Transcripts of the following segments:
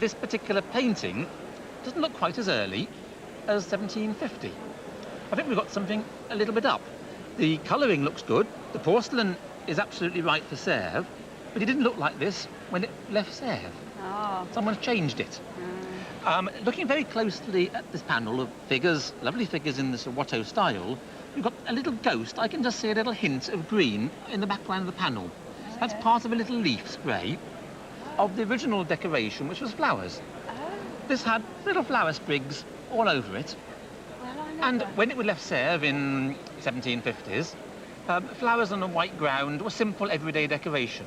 this particular painting doesn't look quite as early as 1750. I think we've got something a little bit up. The colouring looks good, the porcelain is absolutely right for Sèvres, but it didn't look like this when it left Sèvres. Oh. Someone's changed it. Looking very closely at this panel of figures, lovely figures in this Watteau style, we've got a little ghost. I can just see a little hint of green in the background of the panel. Okay. That's part of a little leaf spray of the original decoration, which was flowers. Oh. This had little flower sprigs all over it. Well, And when it was left Sèvres in 1750s, flowers on a white ground were simple everyday decoration.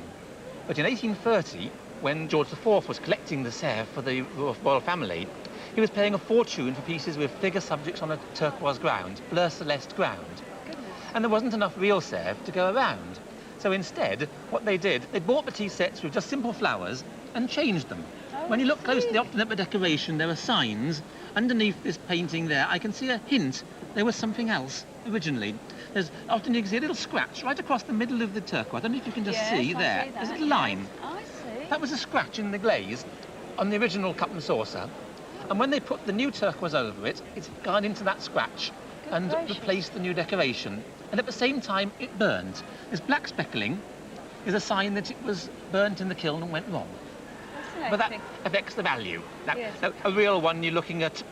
But in 1830, when George IV was collecting the Sèvres for the royal family, he was paying a fortune for pieces with figure subjects on a turquoise ground, bleu celeste ground. Goodness. And there wasn't enough real Sèvres to go around. So instead, what they did, they bought the tea sets with just simple flowers and changed them. Oh, When you look I closely see. often at the decoration, there are signs. Underneath this painting there, I can see a hint there was something else originally. Often you can see a little scratch right across the middle of the turquoise. I don't know if you can just Yes, see I there. see that, There's a little yes. line. I see. That was a scratch in the glaze on the original cup and saucer. And when they put the new turquoise over it, it's gone into that scratch Good and gracious. replaced the new decoration. And at the same time, it burned. This black speckling is a sign that it was burnt in the kiln and went wrong. But that Fascinating. affects the value. Yes. Now, a real one you're looking at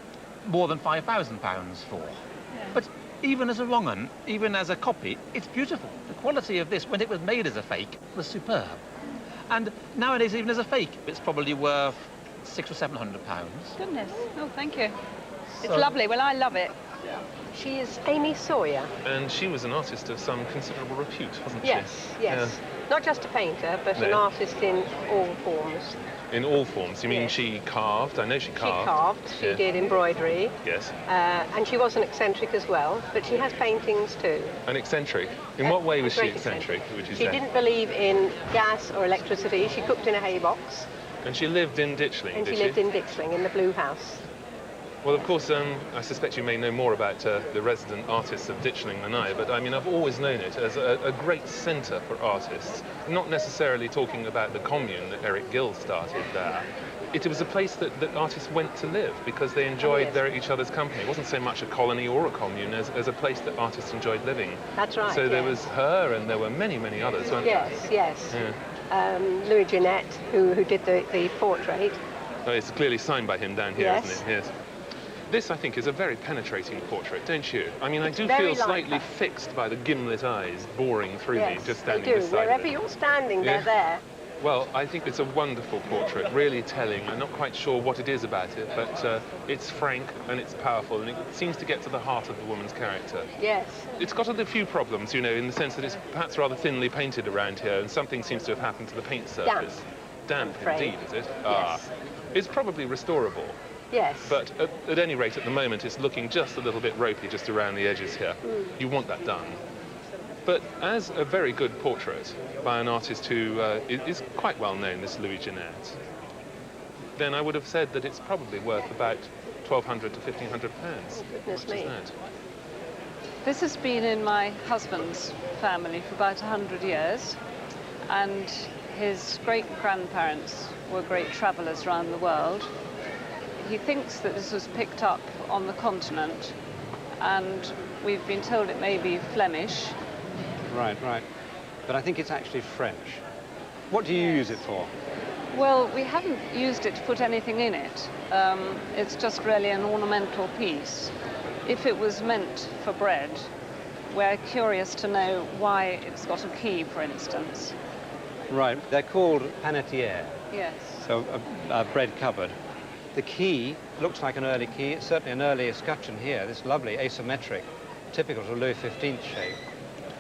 more than £5,000 for. Yeah. But even as a wrong one, even as a copy, it's beautiful. The quality of this, when it was made as a fake, was superb. And nowadays, even as a fake, it's probably worth £600 or £700. Goodness. Oh, thank you. It's So- lovely. Well, I love it. She is Amy Sawyer. And she was an artist of some considerable repute, wasn't Yes, she? yes. Not just a painter, but an No. artist in all forms. Yeah. In all forms. You mean Yes. she carved? I know she She carved. carved, she Yeah. did embroidery, Yes. and she was an eccentric as well, but she has paintings too. An eccentric. In what way was she Great eccentric, would you She say? didn't believe in gas or electricity. She cooked in a hay box, And she lived in Ditchling, and did she lived in Ditchling in the Blue House. Well, of course, I suspect you may know more about the resident artists of Ditchling than I, but I mean, I've always known it as a great centre for artists. Not necessarily talking about the commune that Eric Gill started there. It was a place that artists went to live because they enjoyed yes. each other's company. It wasn't so much a colony or a commune as a place that artists enjoyed living. That's right. So there yes. was her, and there were many, many others, weren't there? Yes, yes. Yeah. Louis Jeanette, who did the portrait. Oh, it's clearly signed by him down here, Yes. isn't it? Yes. This, I think, is a very penetrating portrait, don't you? I mean, I do very feel slightly like fixed by the gimlet eyes boring through me Yes, just they standing do. beside Wherever it. you're standing, Yeah. they're there. Well, I think it's a wonderful portrait, really telling. I'm not quite sure what it is about it, but it's frank and it's powerful, and it seems to get to the heart of the woman's character. Yes. It's got a few problems, you know, in the sense that it's perhaps rather thinly painted around here, and something seems to have happened to the paint surface. Damp, I'm afraid. indeed, is it? Yes. It's probably restorable. Yes. But at any rate, at the moment, it's looking just a little bit ropey just around the edges here. You want that done. But as a very good portrait by an artist who is quite well known, this Louis Jeanette, then I would have said that it's probably worth about £1,200 to £1,500. goodness What is me. that? This has been in my husband's family for about 100 years, and his great-grandparents were great travellers around the world. He thinks that this was picked up on the continent, and we've been told it may be Flemish. Right, right. But I think it's actually French. What do you use it for? Well, we haven't used it to put anything in it. It's just really an ornamental piece. If it was meant for bread, we're curious to know why it's got a key, for instance. Right, they're called panetières, Yes. so a bread cupboard. The key looks like an early key. It's certainly an early escutcheon here, this lovely asymmetric, typical to Louis XV shape.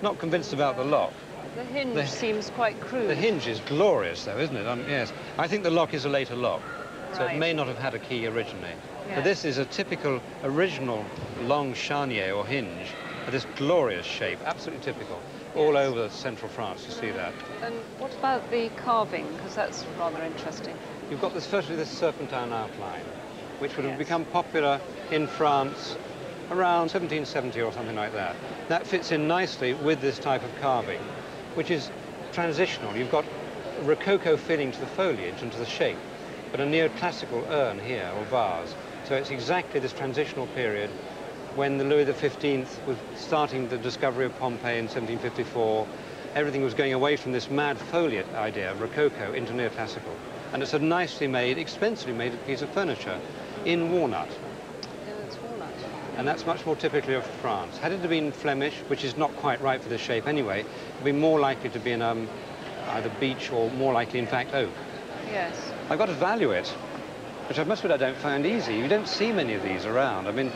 Not convinced about the lock. The hinge The- seems quite crude. The hinge is glorious, though, isn't it? Yes. I think the lock is a later lock, so Right. it may not have had a key originally. Yes. But this is a typical original long charnier or hinge of this glorious shape, absolutely typical. All Yes. over central France, you see that. And what about the carving? Because that's rather interesting. You've got this, firstly, this serpentine outline, which would have Yes. become popular in France around 1770 or something like that. That fits in nicely with this type of carving, which is transitional. You've got a rococo feeling to the foliage and to the shape. but a neoclassical urn here, or vase. So it's exactly this transitional period when the Louis XV was starting the discovery of Pompeii in 1754. Everything was going away from this mad foliate idea of Rococo into neoclassical. And it's a nicely made, expensively made piece of furniture in walnut. It's walnut. And that's much more typically of France. Had it been Flemish, which is not quite right for this shape anyway, it would be more likely to be in either beech or more likely, in fact, oak. Yes. I've got to value it, which I must admit I don't find easy. You don't see many of these around. I mean,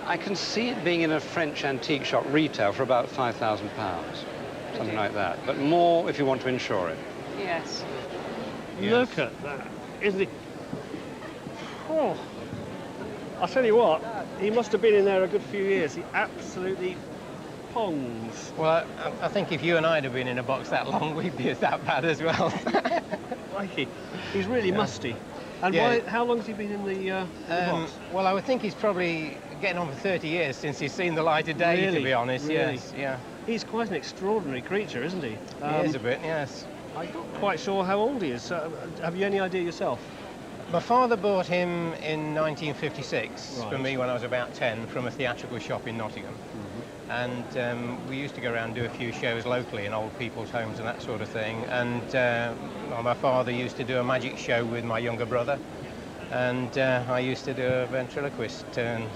I can see it being in a French antique shop retail for about £5,000, something like that. But more if you want to insure it. Yes. Look at that, isn't it? Oh, I'll tell you what, he must have been in there a good few years. He absolutely pongs. Well, I think if you and I had been in a box that long, we'd be that bad as well. Crikey, he's really musty. And how long has he been in the box? Well, I would think he's probably getting on for 30 years since he's seen the light of day, Really? to be honest. Really? Yes, yeah. He's quite an extraordinary creature, isn't he? He is a bit, yes. I'm not quite sure how old he is. Have you any idea yourself? My father bought him in 1956 Right. for me when I was about 10 from a theatrical shop in Nottingham. And we used to go around and do a few shows locally in old people's homes and that sort of thing. And well, my father used to do a magic show with my younger brother. And I used to do a ventriloquist turn.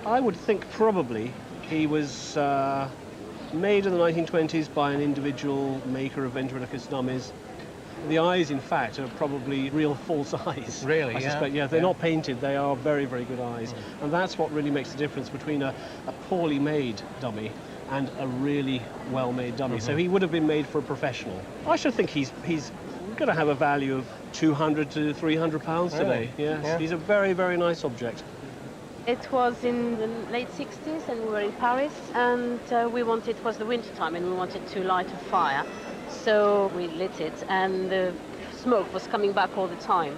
I would think probably he was made in the 1920s by an individual maker of ventriloquist dummies. The eyes, in fact, are probably real false eyes. Really, I yeah. suspect. Yeah, they're not painted. They are very, very good eyes. And that's what really makes the difference between a poorly made dummy and a really well-made dummy. So he would have been made for a professional. I should think he's going to have a value of £200 to £300 today. Yes, Yeah. he's a very, very nice object. It was in the late 60s and we were in Paris and it was the winter time and we wanted to light a fire. So we lit it and the smoke was coming back all the time.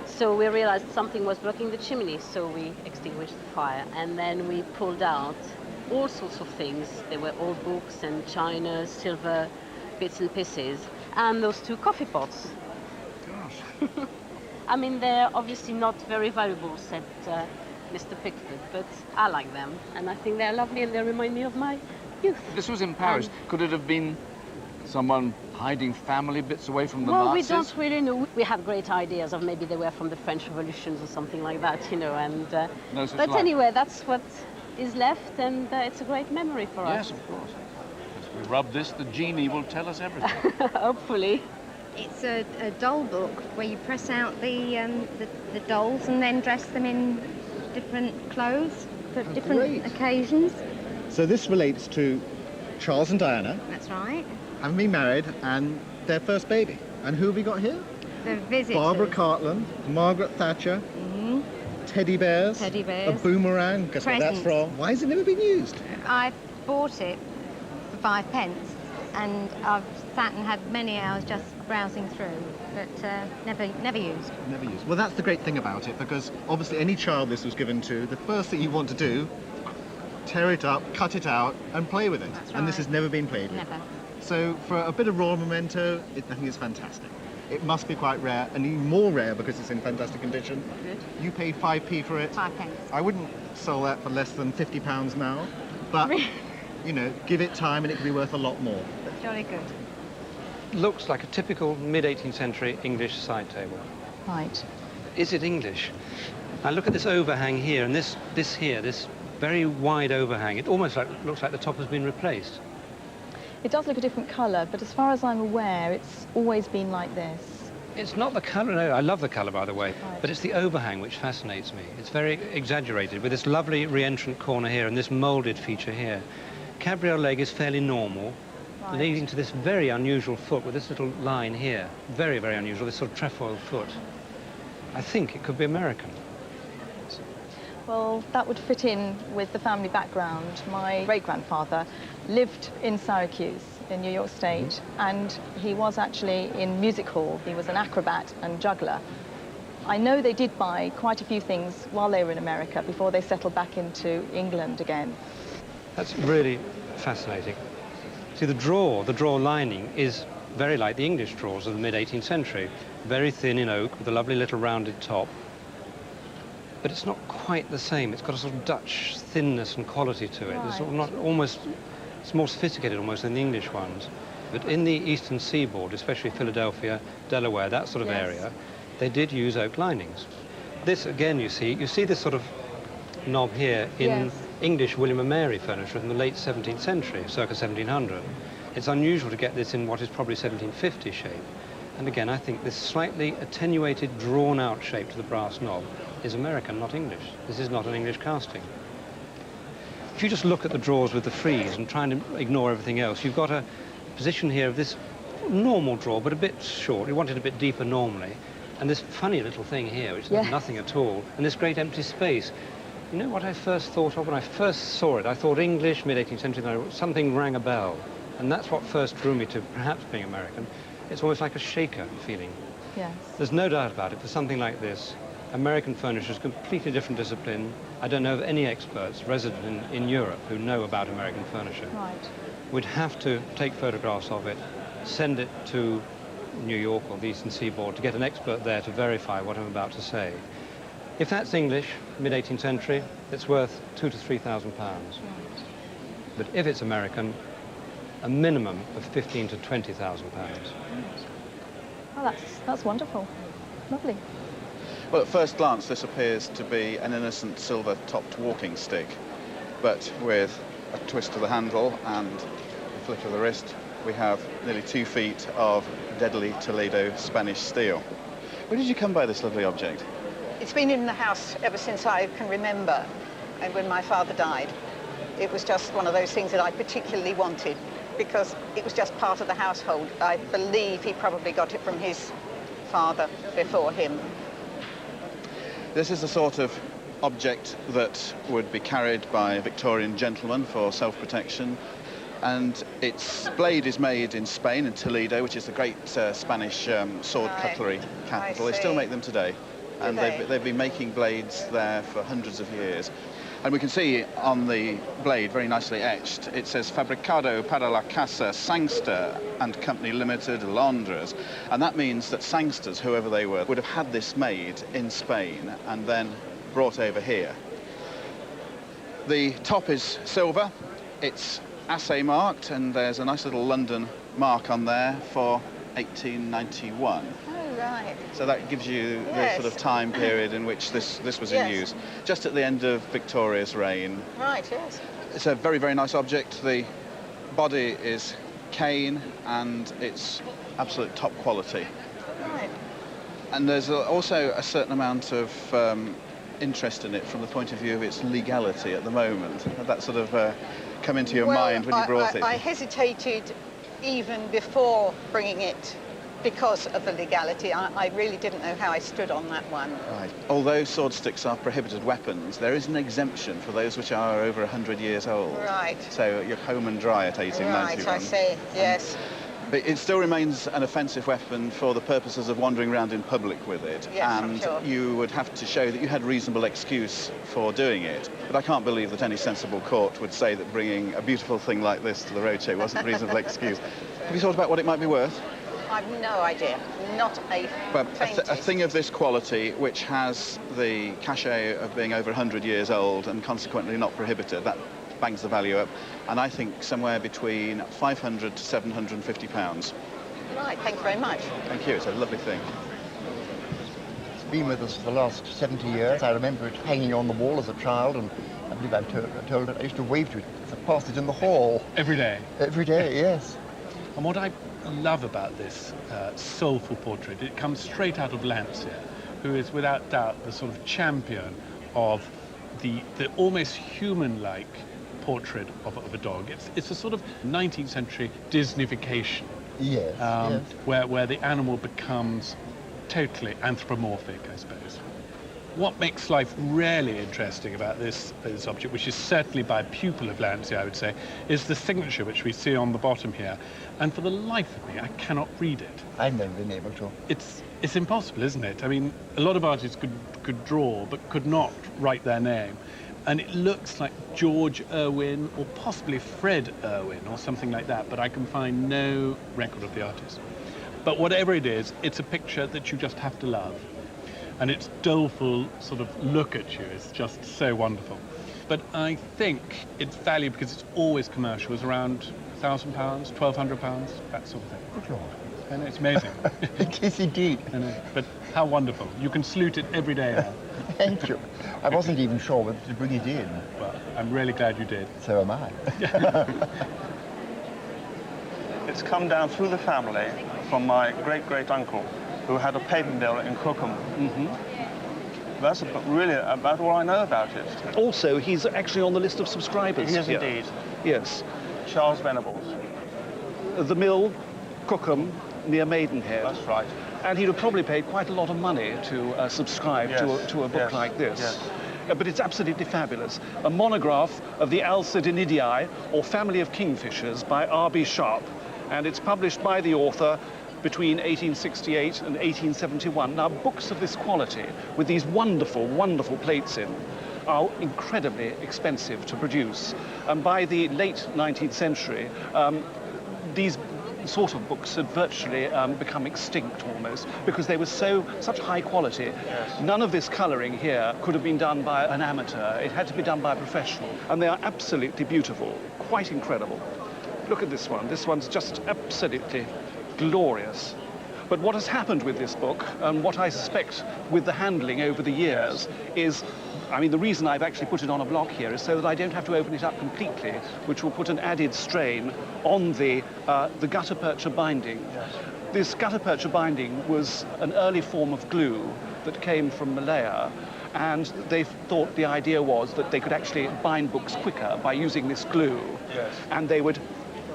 So we realized something was blocking the chimney, so we extinguished the fire. And then we pulled out all sorts of things. There were old books and china, silver bits and pieces, and those two coffee pots. Gosh. I mean, they're obviously not very valuable, said Mr. Pickford, but I like them. And I think they're lovely and they remind me of my youth. This was in Paris. Could it have been someone hiding family bits away from the Well, Nazis? we don't really know. We have great ideas of maybe they were from the French Revolutions or something like that, you know. And No such but luck. anyway, that's what is left, and it's a great memory for Yes, us. of course. As we rub this, the genie will tell us everything. Hopefully. It's a doll book where you press out the dolls and then dress them in different clothes for different great. occasions. So this relates to Charles and Diana, That's right. having been married, and their first baby. And who have we got here? The visitors. Barbara Cartland, Margaret Thatcher, Mhm. teddy bears, Teddy bears. a boomerang. Guess where that's Presents. from? Why has it never been used? I bought it for 5p, and I've sat and had many hours just browsing through, but never used. Never used. Well, that's the great thing about it, because obviously any child this was given to, the first thing you want to do, tear it up, cut it out, and play with it. That's And this right. has never been played with. Never. So for a bit of raw memento, I think it's fantastic. It must be quite rare, and even more rare because it's in fantastic condition. Good. You paid 5p for it. 5p. I wouldn't sell that for less than £50 now, but, you know, give it time and it could be worth a lot more. Jolly good. Looks like a typical mid-18th century English side table. Right. Is it English? Now look at this overhang here, and this very wide overhang. It almost looks like the top has been replaced. It does look a different colour, but as far as I'm aware, it's always been like this. It's not the colour, no, I love the colour, by the way, Right. but it's the overhang which fascinates me. It's very exaggerated, with this lovely re-entrant corner here and this moulded feature here. Cabriole leg is fairly normal, Right. leading to this very unusual foot with this little line here. Very, very unusual, this sort of trefoil foot. I think it could be American. Well, that would fit in with the family background. My great-grandfather lived in Syracuse in New York State, and he was actually in music hall. He was an acrobat and juggler. I know they did buy quite a few things while they were in America before they settled back into England again. That's really fascinating. See, the drawer lining is very like the English drawers of the mid-18th century. very thin in oak with a lovely little rounded top. But it's not quite the same. It's got a sort of Dutch thinness and quality to it. Right. It's sort of not almost, it's more sophisticated almost than the English ones. But in the eastern seaboard, especially Philadelphia, Delaware, that sort of area, they did use oak linings. This again, you see this sort of knob here in English William and Mary furniture from the late 17th century, circa 1700. It's unusual to get this in what is probably 1750 shape. And again, I think this slightly attenuated, drawn-out shape to the brass knob is American, not English. This is not an English casting. If you just look at the drawers with the frieze and try and ignore everything else, you've got a position here of this normal drawer, but a bit short. You want it a bit deeper normally. And this funny little thing here, which is nothing at all, and this great empty space. You know what I first thought of when I first saw it? I thought English, mid-18th century, then something rang a bell. And that's what first drew me to perhaps being American. It's almost like a shaker feeling. Yes. There's no doubt about it. For something like this, American furniture is a completely different discipline. I don't know of any experts resident in Europe who know about American furniture. Right. We'd have to take photographs of it, send it to New York or the Eastern Seaboard to get an expert there to verify what I'm about to say. If that's English, mid-18th century, it's worth £2,000 to £3,000. Right. But if it's American, a minimum of £15,000 to £20,000. Oh, that's wonderful. Lovely. Well, at first glance, this appears to be an innocent silver-topped walking stick, but with a twist of the handle and a flick of the wrist, we have nearly 2 feet of deadly Toledo Spanish steel. Where did you come by this lovely object? It's been in the house ever since I can remember, and when my father died. It was just one of those things that I particularly wanted, because it was just part of the household. I believe he probably got it from his father before him. This is the sort of object that would be carried by Victorian gentlemen for self-protection, and its blade is made in Spain, in Toledo, which is the great Spanish sword cutlery capital. They still make them today, and they've been making blades there for hundreds of years. And we can see on the blade, very nicely etched, it says Fabricado para la Casa Sangster and Company Limited, Londres. And that means that Sangsters, whoever they were, would have had this made in Spain and then brought over here. The top is silver, it's assay marked, and there's a nice little London mark on there for 1891. Right. So that gives you the sort of time period in which this was in use. Just at the end of Victoria's reign. Right, yes. It's a very, very nice object. The body is cane and it's absolute top quality. Right. And there's also a certain amount of interest in it from the point of view of its legality at the moment. Had that sort of come into your mind when you brought it? I hesitated even before bringing it because of the legality. I really didn't know how I stood on that one. Right. Although sword sticks are prohibited weapons, there is an exemption for those which are over 100 years old. Right. So you're home and dry at 1891. Right, I see, yes. But it still remains an offensive weapon for the purposes of wandering around in public with it. Yes, and I'm sure. You would have to show that you had reasonable excuse for doing it. But I can't believe that any sensible court would say that bringing a beautiful thing like this to the Roadshow wasn't a reasonable excuse. Have you thought about what it might be worth? I've no idea. Not a But faintest. a thing of this quality, which has the cachet of being over 100 years old and consequently not prohibited, that bangs the value up. And I think somewhere between £500 to £750. Right, thank you very much. Thank you, it's a lovely thing. It's been with us for the last 70 years. I remember it hanging on the wall as a child, and I believe I'm told that I used to wave to it as I passed it in the hall. Every day? Every day, yes. And what I love about this soulful portrait, it comes straight out of Lancia, who is without doubt the sort of champion of the almost human-like portrait of a dog. It's a sort of 19th century Disneyfication. Yes, yes. Where the animal becomes totally anthropomorphic, I suppose. What makes life really interesting about this object, which is certainly by a pupil of Lancia, I would say, is the signature which we see on the bottom here. And for the life of me, I cannot read it. I've never been able to. It's impossible, isn't it? I mean, a lot of artists could draw, but could not write their name. And it looks like George Irwin or possibly Fred Irwin or something like that, but I can find no record of the artist. But whatever it is, it's a picture that you just have to love. And its doleful sort of look at you is just so wonderful. But I think its value, because it's always commercial, is around £1,000, £1,200, that sort of thing. Good Lord. And it's amazing. It is indeed. I know, but how wonderful. You can salute it every day now. Thank you. I wasn't even sure whether to bring it in. Well, I'm really glad you did. So am I. It's come down through the family from my great-great-uncle, who had a paper mill in Crookham. That's really about all I know about it. Also, he's actually on the list of subscribers. He is here. indeed. Yes. Charles Venables. The mill, Crookham, near Maidenhead. That's right. And he'd have probably paid quite a lot of money to subscribe to a book like this. Yes. But it's absolutely fabulous. A monograph of the Alcidinidae, or family of kingfishers, by R.B. Sharp. And it's published by the author between 1868 and 1871. Now, books of this quality, with these wonderful, wonderful plates in, are incredibly expensive to produce. And by the late 19th century, these sort of books had virtually become extinct almost, because they were such high quality. Yes. None of this colouring here could have been done by an amateur. It had to be done by a professional. And they are absolutely beautiful, quite incredible. Look at this one. This one's just absolutely glorious. But what has happened with this book, and what I suspect with the handling over the years, is, I mean, the reason I've actually put it on a block here is so that I don't have to open it up completely, which will put an added strain on the gutta percha binding. Yes. This gutta percha binding was an early form of glue that came from Malaya, and they thought the idea was that they could actually bind books quicker by using this glue. Yes. And they would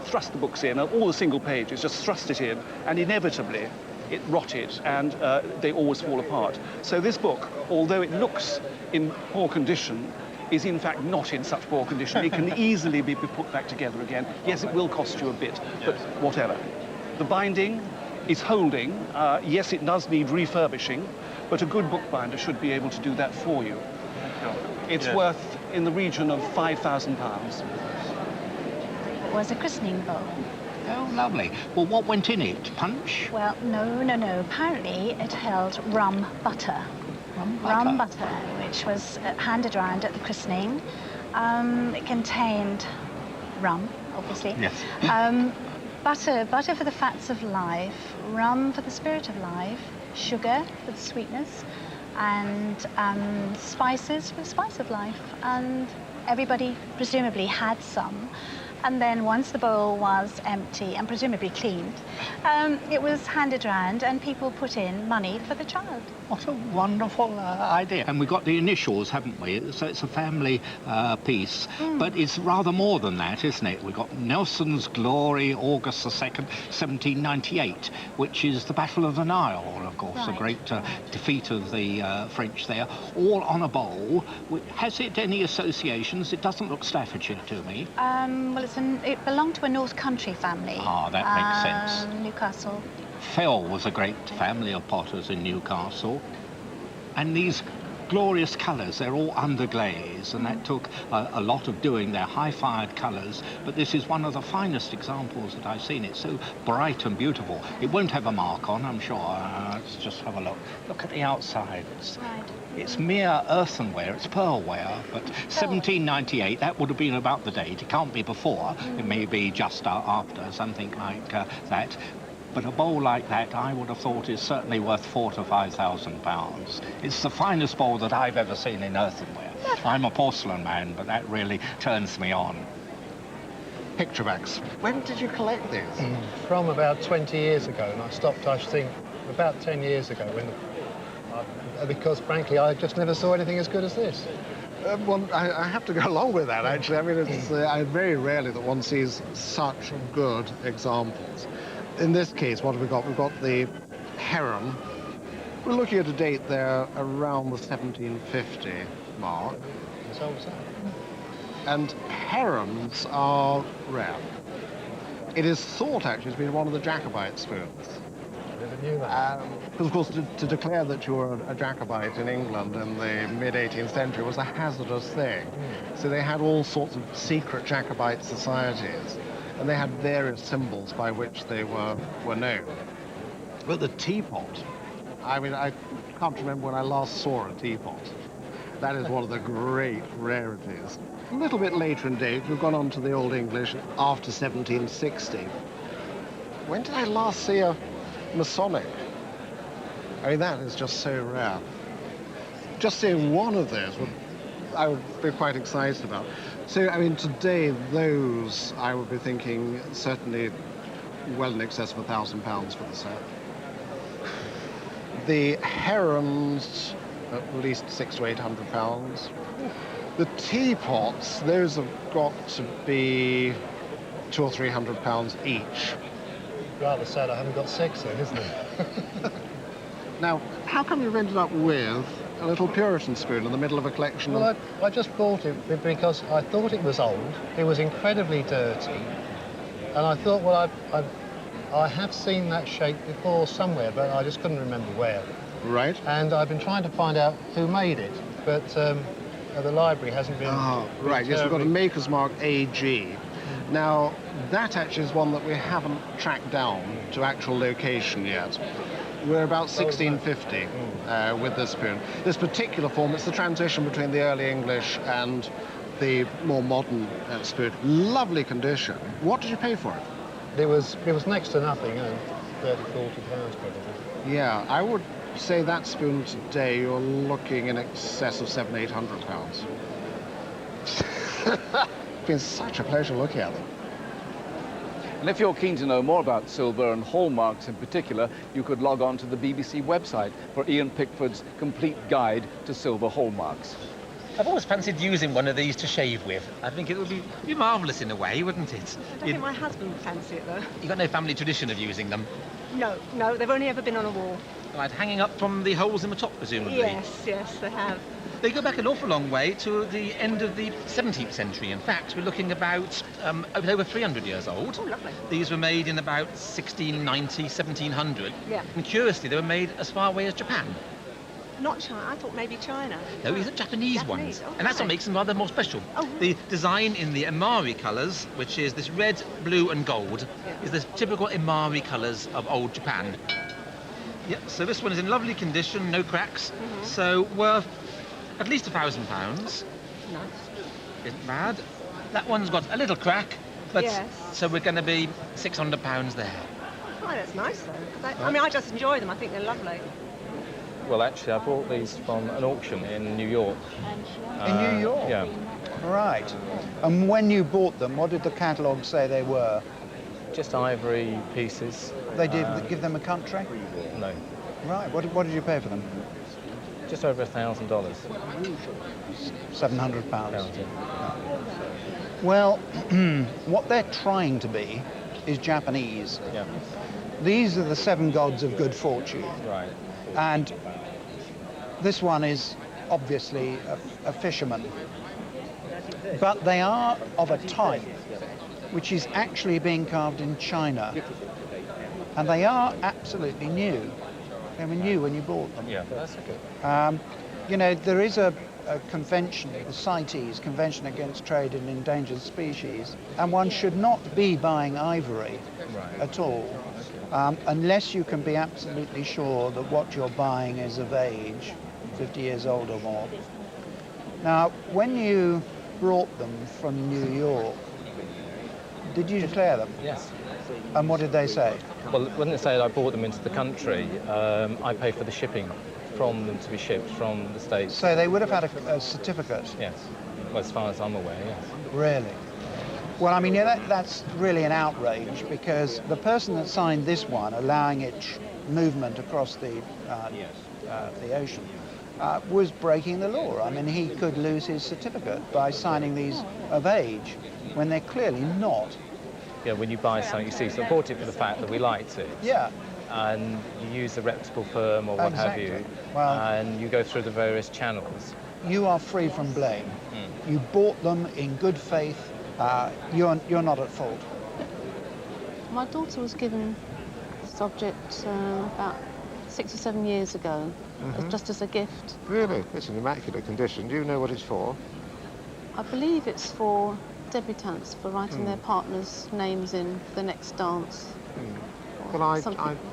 thrust the books in, all the single pages, just thrust it in, and inevitably it rotted, and they always fall apart. So this book, although it looks in poor condition, is in fact not in such poor condition. It can easily be put back together again. Yes, it will cost you a bit, but whatever. The binding is holding. Yes, it does need refurbishing, but a good bookbinder should be able to do that for you. It's worth in the region of £5,000. Was a christening bowl. Oh, lovely. Well, what went in it? Punch? Well, no. Apparently it held rum butter. Rum butter, which was handed around at the christening. It contained rum, obviously. Yes. Butter for the fats of life, rum for the spirit of life, sugar for the sweetness, and spices for the spice of life. And everybody presumably had some. And then once the bowl was empty and presumably cleaned, it was handed round and people put in money for the child. What a wonderful idea. And we've got the initials, haven't we? So it's a family piece, but it's rather more than that, isn't it? We've got Nelson's Glory, August the 2nd, 1798, which is the Battle of the Nile, of course, a great defeat of the French there, all on a bowl. Has it any associations? It doesn't look Staffordshire to me. Well, it belonged to a North Country family. Ah, that makes sense. Newcastle. Fell was a great family of potters in Newcastle. And these glorious colours, they're all underglaze, and that took a lot of doing. They're high-fired colours, but this is one of the finest examples that I've seen. It's so bright and beautiful. It won't have a mark on, I'm sure. Let's just have a look. Look at the outside. It's mere earthenware, it's pearlware, but 1798, that would have been about the date. It can't be before. It may be just after, something like that. But a bowl like that, I would have thought, is certainly worth £4,000 to £5,000. It's the finest bowl that I've ever seen in earthenware. I'm a porcelain man, but that really turns me on. Picturebacks. When did you collect these? From about 20 years ago, and I stopped, I think, about 10 years ago, because, frankly, I just never saw anything as good as this. Well, I have to go along with that, actually. I mean, it's very rarely that one sees such good examples. In this case, what have we got? We've got the heron. We're looking at a date there around the 1750 mark. So was that? And herons are rare. It is thought, actually, to be one of the Jacobite spoons. Never knew that. Because, of course, to declare that you were a Jacobite in England in the mid-18th century was a hazardous thing. So they had all sorts of secret Jacobite societies, and they had various symbols by which they were known. But the teapot, I mean, I can't remember when I last saw a teapot. That is one of the great rarities. A little bit later in date, we've gone on to the Old English after 1760. When did I last see a Masonic? I mean, that is just so rare. Just seeing one of those I would be quite excited about. So, I mean, today, those, I would be thinking, certainly well in excess of £1,000 for the set. The herons, at least £600 to £800. The teapots, those have got to be £200 or £300 each. Rather sad I haven't got 6 then, isn't it? Now, how come you've ended up with a little Puritan spoon in the middle of a collection? Well, I just bought it because I thought it was old, it was incredibly dirty, and I thought, well, I have seen that shape before somewhere, but I just couldn't remember where. Right. And I've been trying to find out who made it, but the library hasn't been... Oh, right, yes, we've got a maker's mark AG. Now, that actually is one that we haven't tracked down to actual location yet. We're about 1650 with this spoon. This particular form, it's the transition between the early English and the more modern spoon. Lovely condition. What did you pay for it? It was next to nothing, 30, 40 pounds probably. Yeah, I would say that spoon today you're looking in excess of £700, £800. It's been such a pleasure looking at them. And if you're keen to know more about silver and hallmarks in particular, you could log on to the BBC website for Ian Pickford's complete guide to silver hallmarks. I've always fancied using one of these to shave with. I think it would be marvellous in a way, wouldn't it? I don't think my husband would fancy it, though. You've got no family tradition of using them? No, they've only ever been on a wall. Right, hanging up from the holes in the top, presumably? Yes, they have. They go back an awful long way to the end of the 17th century. In fact, we're looking about over 300 years old. Oh, lovely. These were made in about 1690, 1700. Yeah. And curiously, they were made as far away as Japan. Not China. I thought maybe China. No, these are Japanese ones. Oh, and that's what makes them rather more special. Oh. The design in the Imari colours, which is this red, blue and gold, is the typical Imari colours of old Japan. Yep, so this one is in lovely condition, no cracks, so worth at least £1,000. Nice. Isn't bad. That one's got a little crack, but yes. So we're going to be £600 there. Oh, that's nice, though. I mean, I just enjoy them. I think they're lovely. Well, actually, I bought these from an auction in New York. In New York? Yeah. Right. And when you bought them, what did the catalogue say they were? Just ivory pieces. They did give them a country? No. Right. What did you pay for them? Just over $1,000. £700. Yeah. Well, what they're trying to be is Japanese. Yeah. These are the 7 gods of good fortune. Right. And this one is obviously a fisherman. But they are of a type which is actually being carved in China. And they are absolutely new. They were new when you bought them. Yeah, that's okay. You know, there is a convention, the CITES, Convention Against Trade in Endangered Species, and one should not be buying ivory at all, unless you can be absolutely sure that what you're buying is of age, 50 years old or more. Now, when you brought them from New York, did you declare them? Yes. And what did they say? Well, when they say I bought them into the country, I pay for the shipping from them to be shipped from the States. So they would have had a certificate? Yes. Well, as far as I'm aware, yes. Really? Well, I mean, yeah, that's really an outrage, because the person that signed this one, allowing its movement across the ocean, was breaking the law. I mean, he could lose his certificate by signing these of age when they're clearly not. Yeah, when you buy something, you see, so I bought it for the fact that we liked it. Yeah. And you use a reputable firm or what have you, and you go through the various channels. You are free from blame. You bought them in good faith. You're not at fault. My daughter was given this object about 6 or 7 years ago, just as a gift. Really? It's in immaculate condition. Do you know what it's for? I believe it's for debutantes, for writing their partners' names in for the next dance. Well, I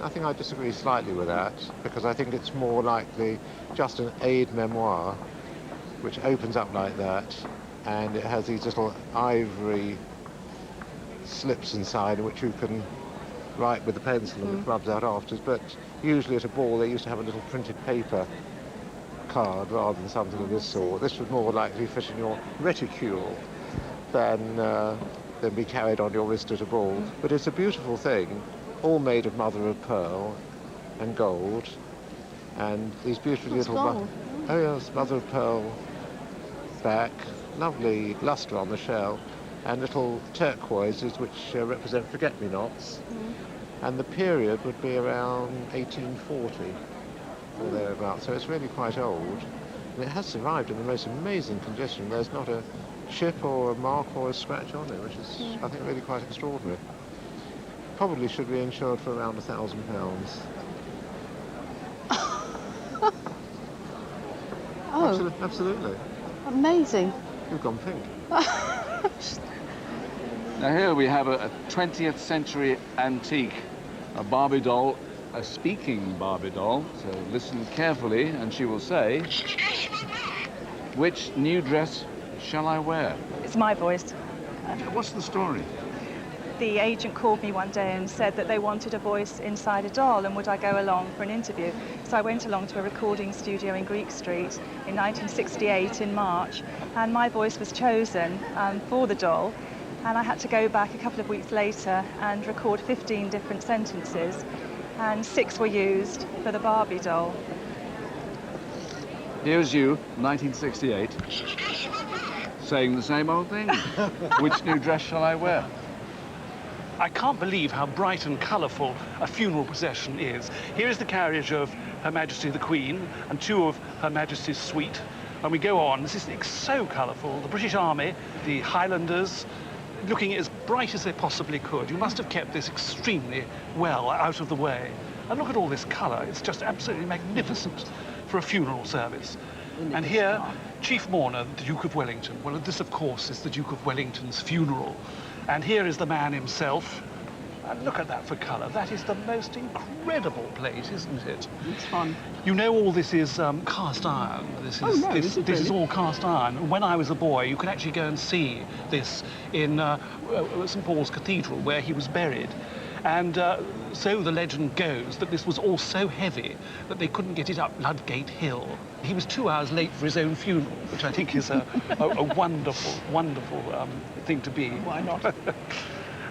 think I disagree slightly with that, because I think it's more likely just an aide-memoire, which opens up like that, and it has these little ivory slips inside in which you can write with a pencil and it rubs out afterwards. But usually at a ball they used to have a little printed paper card rather than something of this sort. This would more likely fit in your reticule than be carried on your wrist at a ball. But it's a beautiful thing, all made of mother of pearl and gold, and these beautiful little... gold. Oh yes, mother of pearl back, lovely lustre on the shell, and little turquoises which represent forget-me-nots. And the period would be around 1840 or thereabouts, so it's really quite old. And it has survived in the most amazing condition. There's not a chip or a mark or a scratch on it, which is, I think, really quite extraordinary. Probably should be insured for around £1,000. Oh. Absolutely. Amazing. You've gone pink. Now here we have a 20th century antique, a Barbie doll, a speaking Barbie doll. So listen carefully and she will say, "Which new dress shall I wear?" It's my voice. What's the story? The agent called me one day and said that they wanted a voice inside a doll and would I go along for an interview. So I went along to a recording studio in Greek Street in 1968 in March, and my voice was chosen for the doll, and I had to go back a couple of weeks later and record 15 different sentences, and 6 were used for the Barbie doll. Here's you, 1968, saying the same old thing. Which new dress shall I wear? I can't believe how bright and colourful a funeral procession is. Here is the carriage of Her Majesty the Queen and 2 of Her Majesty's suite. And we go on. This is so colourful. The British Army, the Highlanders, looking as bright as they possibly could. You must have kept this extremely well out of the way. And look at all this colour. It's just absolutely magnificent for a funeral service. And here, Chief Mourner, the Duke of Wellington. Well, this, of course, is the Duke of Wellington's funeral. And here is the man himself. And look at that for colour. That is the most incredible plate, isn't it? It's fun. You know all this is cast iron. This is, this is all cast iron. When I was a boy, you could actually go and see this in St. Paul's Cathedral, where he was buried. And so the legend goes that this was all so heavy that they couldn't get it up Ludgate Hill. He was 2 hours late for his own funeral, which I think is a wonderful, wonderful thing to be. Why not?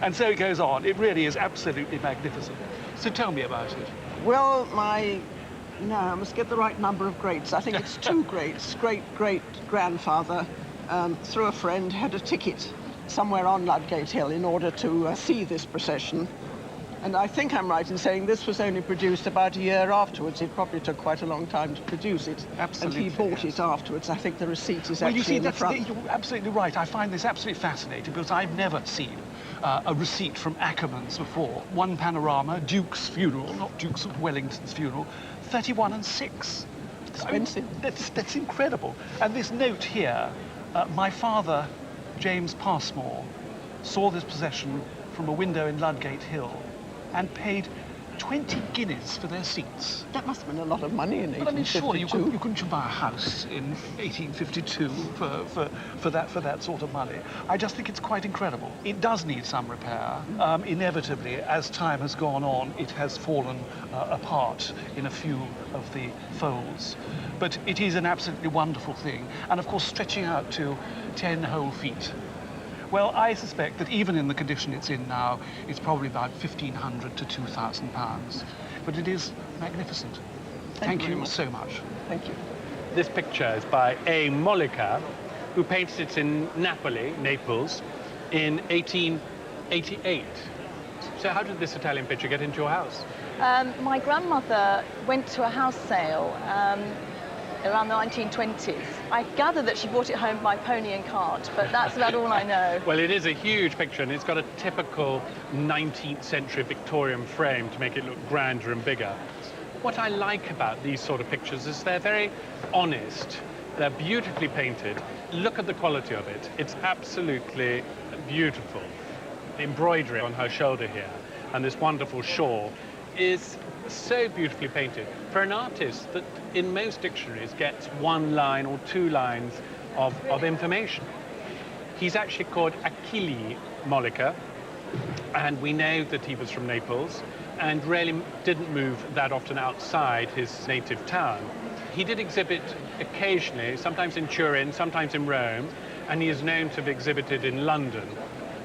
And so it goes on. It really is absolutely magnificent. So tell me about it. Well, I must get the right number of greats. I think it's 2 greats. Great-great-grandfather, through a friend, had a ticket somewhere on Ludgate Hill in order to see this procession. And I think I'm right in saying this was only produced about a year afterwards. It probably took quite a long time to produce it. Absolutely. And he bought it afterwards. I think the receipt is Well, actually you see, in the front. you're absolutely right. I find this absolutely fascinating because I've never seen a receipt from Ackermann's before. 1 panorama, Duke's funeral, not Duke's of Wellington's funeral, 31 and 6. Expensive. I mean, that's incredible. And this note here, my father, James Passmore, saw this procession from a window in Ludgate Hill and paid 20 guineas for their seats. That must have been a lot of money in 1852. But I mean, surely you couldn't buy a house in 1852 for that sort of money. I just think it's quite incredible. It does need some repair. Inevitably, as time has gone on, it has fallen apart in a few of the folds. But it is an absolutely wonderful thing. And of course, stretching out to 10 whole feet. Well, I suspect that even in the condition it's in now, it's probably about £1,500 to £2,000. But it is magnificent. Thank you so much. Thank you. This picture is by A. Mollica, who painted it in Naples, in 1888. So how did this Italian picture get into your house? My grandmother went to a house sale around the 1920s. I gather that she brought it home by pony and cart, but that's about all I know. Well, it is a huge picture, and it's got a typical 19th century Victorian frame to make it look grander and bigger. What I like about these sort of pictures is they're very honest. They're beautifully painted. Look at the quality of it. It's absolutely beautiful. The embroidery on her shoulder here. and this wonderful shore is so beautifully painted. For an artist that in most dictionaries gets 1 line or 2 lines of information. He's actually called Achille Molica, and we know that he was from Naples and really didn't move that often outside his native town. He did exhibit occasionally, sometimes in Turin, sometimes in Rome, and he is known to have exhibited in London.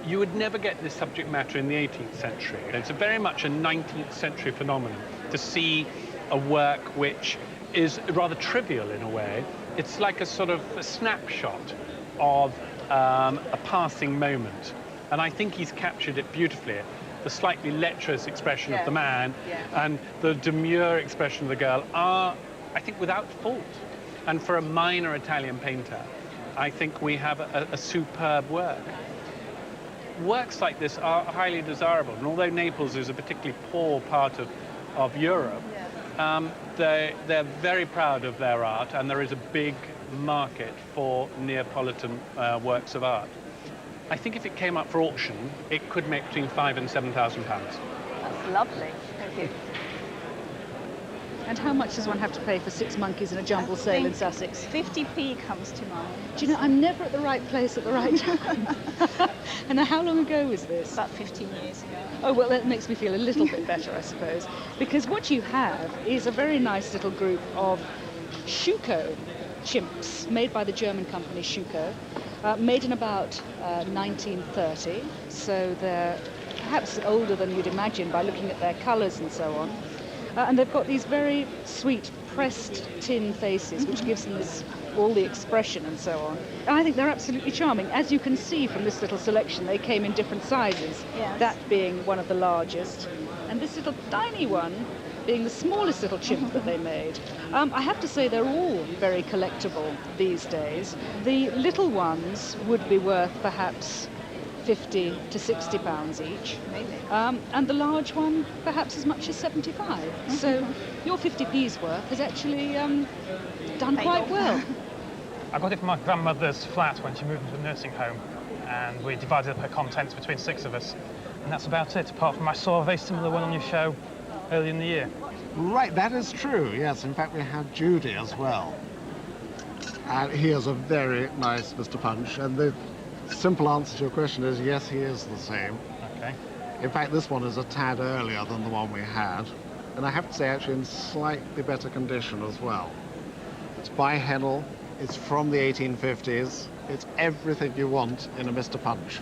You would never get this subject matter in the 18th century. It's very much a 19th century phenomenon to see a work which is rather trivial in a way. It's like a sort of a snapshot of a passing moment. And I think he's captured it beautifully. The slightly lecherous expression of the man and the demure expression of the girl are, I think, without fault. And for a minor Italian painter, I think we have a superb work. Works like this are highly desirable, and although Naples is a particularly poor part of Europe, they're very proud of their art, and there is a big market for Neapolitan works of art. I think if it came up for auction, it could make between £5,000 and £7,000. That's lovely. Thank you. And how much does one have to pay for 6 monkeys in a jumble sale in Sussex? 50p comes to mind. Do you know, I'm never at the right place at the right time. And how long ago was this? About 15 years ago. Oh, well, that makes me feel a little bit better, I suppose. Because what you have is a very nice little group of Schuko chimps made by the German company Schuko, made in about 1930. So they're perhaps older than you'd imagine by looking at their colours and so on. And they've got these very sweet pressed tin faces, which gives them all the expression and so on. And I think they're absolutely charming. As you can see from this little selection, they came in different sizes, that being one of the largest, and this little tiny one being the smallest little chimp that they made. I have to say they're all very collectible these days. The little ones would be worth perhaps £50 to £60 each, and the large one perhaps as much as 75. So your 50p's worth has actually done quite well. I got it from my grandmother's flat when she moved into a nursing home, and we divided up her contents between 6 of us, and that's about it, apart from I saw a very similar one on your show early in the year. Right, that is true, yes. In fact, we had Judy as well. And he is a very nice Mr. Punch, and the simple answer to your question is yes, he is the same. Okay. In fact, this one is a tad earlier than the one we had, and I have to say actually in slightly better condition as well. It's by Hennell, it's from the 1850s, it's everything you want in a Mr. Punch.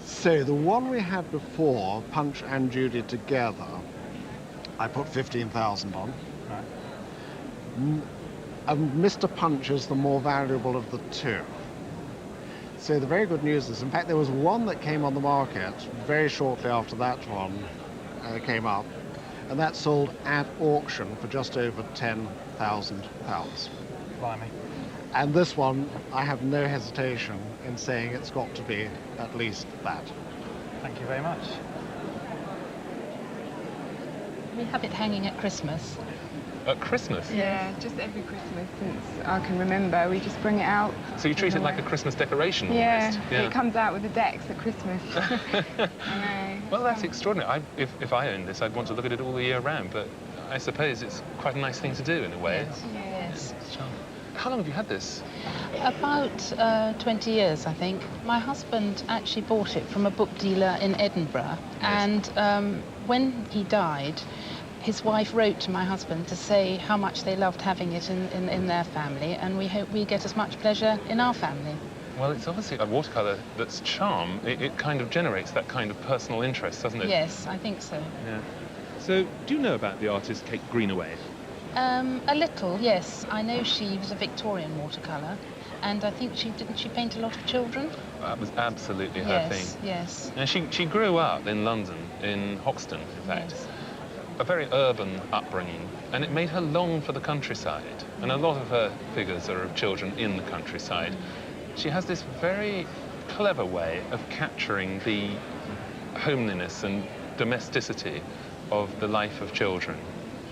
So the one we had before, Punch and Judy together, I put 15,000 on. Right. And Mr. Punch is the more valuable of the two. So the very good news is, in fact, there was one that came on the market very shortly after that one came up, and that sold at auction for just over £10,000. Blimey. And this one, I have no hesitation in saying it's got to be at least that. Thank you very much. We have it hanging at Christmas. At Christmas? Yeah, just every Christmas since I can remember. We just bring it out. So you treat it like a Christmas decoration yeah, almost? Yeah, it comes out with the decks at Christmas. I know. Well, that's extraordinary. If I owned this, I'd want to look at it all the year round, but I suppose it's quite a nice thing to do in a way. Yes. How long have you had this? About 20 years, I think. My husband actually bought it from a book dealer in Edinburgh, and when he died, his wife wrote to my husband to say how much they loved having it in their family, and we hope we get as much pleasure in our family. Well, it's obviously a watercolour that's charm. It kind of generates that kind of personal interest, doesn't it? Yes, I think so. Yeah. So, do you know about the artist Kate Greenaway? A little, yes. I know she was a Victorian watercolour, and I think didn't she paint a lot of children? That was absolutely her thing. Yes, And she grew up in London, in Hoxton, in fact. Yes. A very urban upbringing, and it made her long for the countryside. And a lot of her figures are of children in the countryside. She has this very clever way of capturing the homeliness and domesticity of the life of children,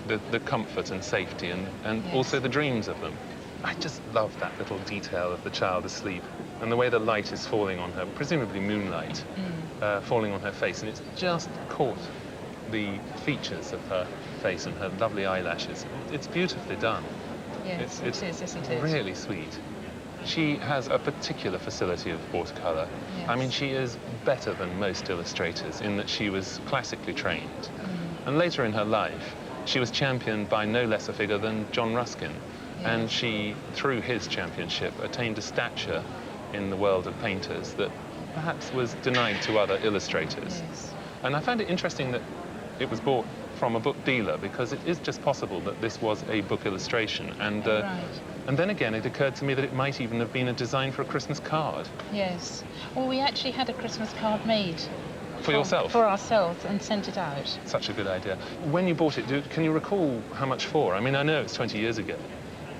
the comfort and safety, and also the dreams of them. I just love that little detail of the child asleep and the way the light is falling on her, presumably moonlight, falling on her face, and it's just caught the features of her face and her lovely eyelashes. It's beautifully done. Yes, it's it is, isn't it? Really sweet. She has a particular facility of watercolour. Yes. I mean, she is better than most illustrators in that she was classically trained. And later in her life, she was championed by no less a figure than John Ruskin. And she, through his championship, attained a stature in the world of painters that perhaps was denied to other illustrators. Yes. And I found it interesting that it was bought from a book dealer, because it is just possible that this was a book illustration. And, and then again, it occurred to me that it might even have been a design for a Christmas card. Yes. Well, we actually had a Christmas card made. For yourself? For ourselves, and sent it out. Such a good idea. When you bought it, can you recall how much for? I mean, I know it's 20 years ago.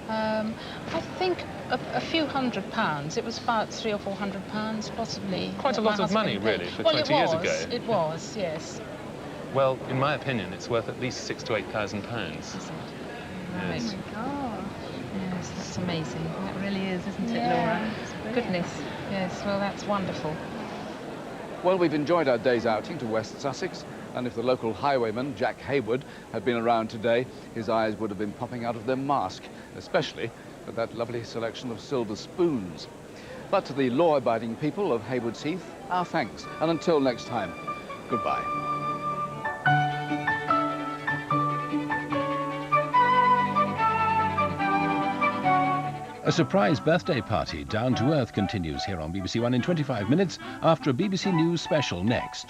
I think a few £100. It was about £300 or £400, possibly. Quite a lot of money, really, for 20 years ago. It was, yes. Well, in my opinion, it's worth at least £6,000 to £8,000. Is it? Right. Yes. Oh. Yes, that's amazing. That really is, isn't it, Yeah, Laura? it's brilliant. Goodness. Yes, well, that's wonderful. Well, we've enjoyed our day's outing to West Sussex, and if the local highwayman, Jack Hayward, had been around today, his eyes would have been popping out of their mask, especially with that lovely selection of silver spoons. But to the law-abiding people of Hayward's Heath, our thanks, and until next time, goodbye. A surprise birthday party, Down to Earth, continues here on BBC One in 25 minutes after a BBC News special next.